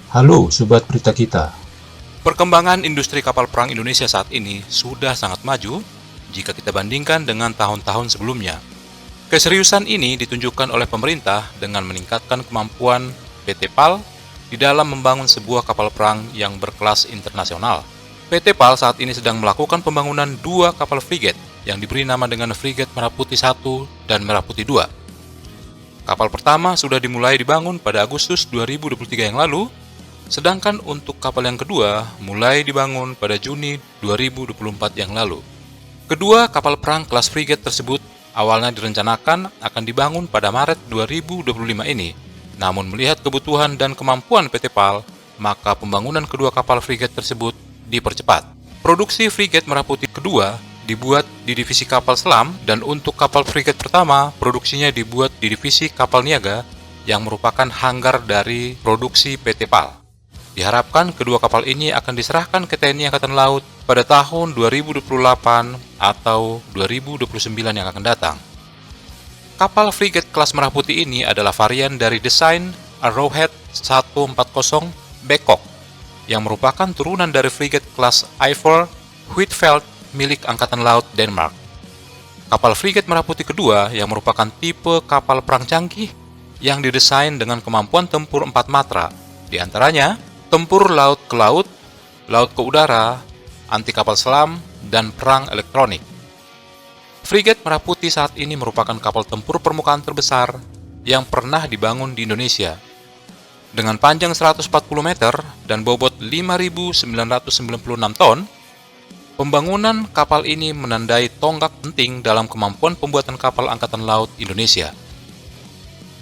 Halo Sobat Berita Kita. Perkembangan industri kapal perang Indonesia saat ini sudah sangat maju jika kita bandingkan dengan tahun-tahun sebelumnya. Keseriusan ini ditunjukkan oleh pemerintah dengan meningkatkan kemampuan PT PAL di dalam membangun sebuah kapal perang yang berkelas internasional. PT PAL saat ini sedang melakukan pembangunan dua kapal frigate yang diberi nama dengan Frigate Merah Putih 1 dan Merah Putih 2. Kapal pertama sudah dimulai dibangun pada Agustus 2023 yang lalu, sedangkan untuk kapal yang kedua mulai dibangun pada Juni 2024 yang lalu. Kedua kapal perang kelas frigate tersebut awalnya direncanakan akan dibangun pada Maret 2025 ini. Namun melihat kebutuhan dan kemampuan PT PAL, maka pembangunan kedua kapal frigate tersebut dipercepat. Produksi frigate Merah Putih kedua dibuat di divisi kapal selam, dan untuk kapal frigate pertama produksinya dibuat di divisi kapal niaga yang merupakan hanggar dari produksi PT PAL. Diharapkan kedua kapal ini akan diserahkan ke TNI Angkatan Laut pada tahun 2028 atau 2029 yang akan datang. Kapal frigate kelas Merah Putih ini adalah varian dari desain Arrowhead 140 Babcock yang merupakan turunan dari frigate kelas Iver Huitfeldt milik Angkatan Laut Denmark. Kapal frigate Merah Putih kedua yang merupakan tipe kapal perang canggih yang didesain dengan kemampuan tempur 4 matra, di antaranya tempur laut ke laut, laut ke udara, anti kapal selam, dan perang elektronik. Frigate Merah Putih saat ini merupakan kapal tempur permukaan terbesar yang pernah dibangun di Indonesia. Dengan panjang 140 meter dan bobot 5.996 ton, pembangunan kapal ini menandai tonggak penting dalam kemampuan pembuatan kapal Angkatan Laut Indonesia.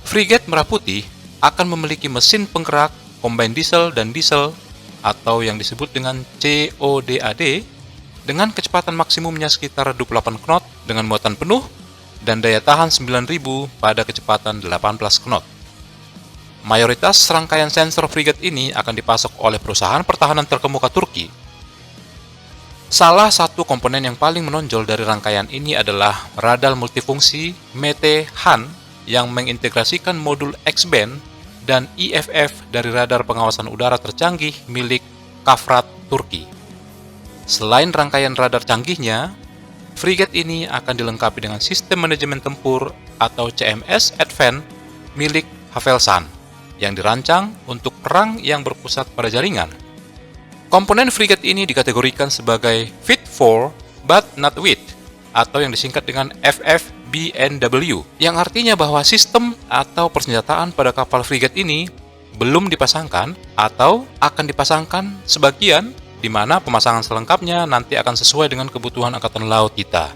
Frigate Merah Putih akan memiliki mesin penggerak combine diesel dan diesel atau yang disebut dengan CODAD dengan kecepatan maksimumnya sekitar 28 knot dengan muatan penuh dan daya tahan 9.000 pada kecepatan 18 knot. Mayoritas rangkaian sensor frigate ini akan dipasok oleh perusahaan pertahanan terkemuka Turki. Salah satu komponen yang paling menonjol dari rangkaian ini adalah radar multifungsi METE-HAN yang mengintegrasikan modul X-band dan IFF dari radar pengawasan udara tercanggih milik Kafrat Turki. Selain rangkaian radar canggihnya, frigate ini akan dilengkapi dengan sistem manajemen tempur atau CMS Advance milik Havelsan yang dirancang untuk perang yang berpusat pada jaringan. Komponen frigate ini dikategorikan sebagai fit for but not with atau yang disingkat dengan FFBNW, yang artinya bahwa sistem atau persenjataan pada kapal frigate ini belum dipasangkan atau akan dipasangkan sebagian, di mana pemasangan selengkapnya nanti akan sesuai dengan kebutuhan Angkatan Laut kita.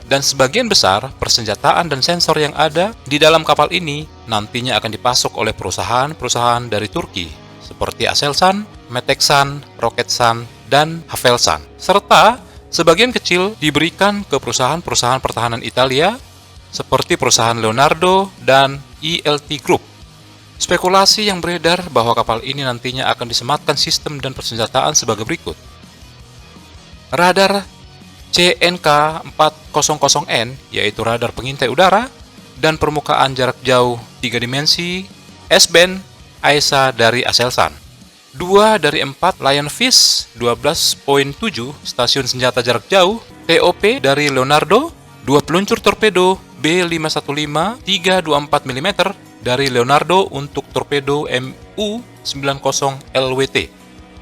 Dan sebagian besar persenjataan dan sensor yang ada di dalam kapal ini nantinya akan dipasok oleh perusahaan-perusahaan dari Turki seperti Aselsan, Meteksan, Roketsan, dan Havelsan, serta sebagian kecil diberikan ke perusahaan-perusahaan pertahanan Italia seperti perusahaan Leonardo dan ELT Group. Spekulasi yang beredar bahwa kapal ini nantinya akan disematkan sistem dan persenjataan sebagai berikut. Radar CNK400N, yaitu radar pengintai udara dan permukaan jarak jauh 3 dimensi S-band AESA dari Aselsan. 2 dari 4 Lionfish 12.7 stasiun senjata jarak jauh TOP dari Leonardo, 2 peluncur torpedo B515 324 mm dari Leonardo untuk torpedo MU-90 LWT.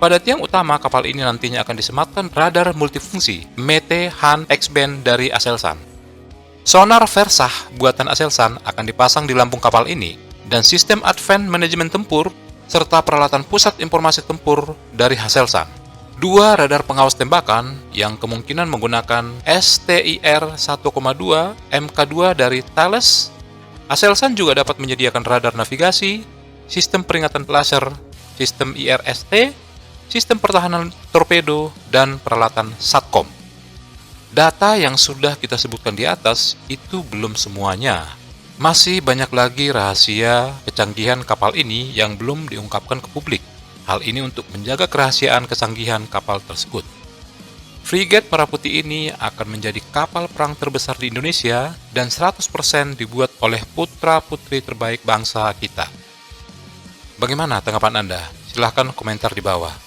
Pada tiang utama kapal ini nantinya akan disematkan radar multifungsi METE-HAN X-band dari Aselsan. Sonar Versah buatan Aselsan akan dipasang di lambung kapal ini, dan sistem Advanced Manajemen Tempur serta peralatan pusat informasi tempur dari Havelsan. 2 radar pengawas tembakan yang kemungkinan menggunakan STIR 1,2 MK2 dari Thales. Aselsan juga dapat menyediakan radar navigasi, sistem peringatan laser, sistem IRST, sistem pertahanan torpedo, dan peralatan SATCOM. Data yang sudah kita sebutkan di atas itu belum semuanya. Masih banyak lagi rahasia kecanggihan kapal ini yang belum diungkapkan ke publik. Hal ini untuk menjaga kerahasiaan kecanggihan kapal tersebut. Frigate Merah Putih ini akan menjadi kapal perang terbesar di Indonesia dan 100% dibuat oleh putra-putri terbaik bangsa kita. Bagaimana tanggapan Anda? Silahkan komentar di bawah.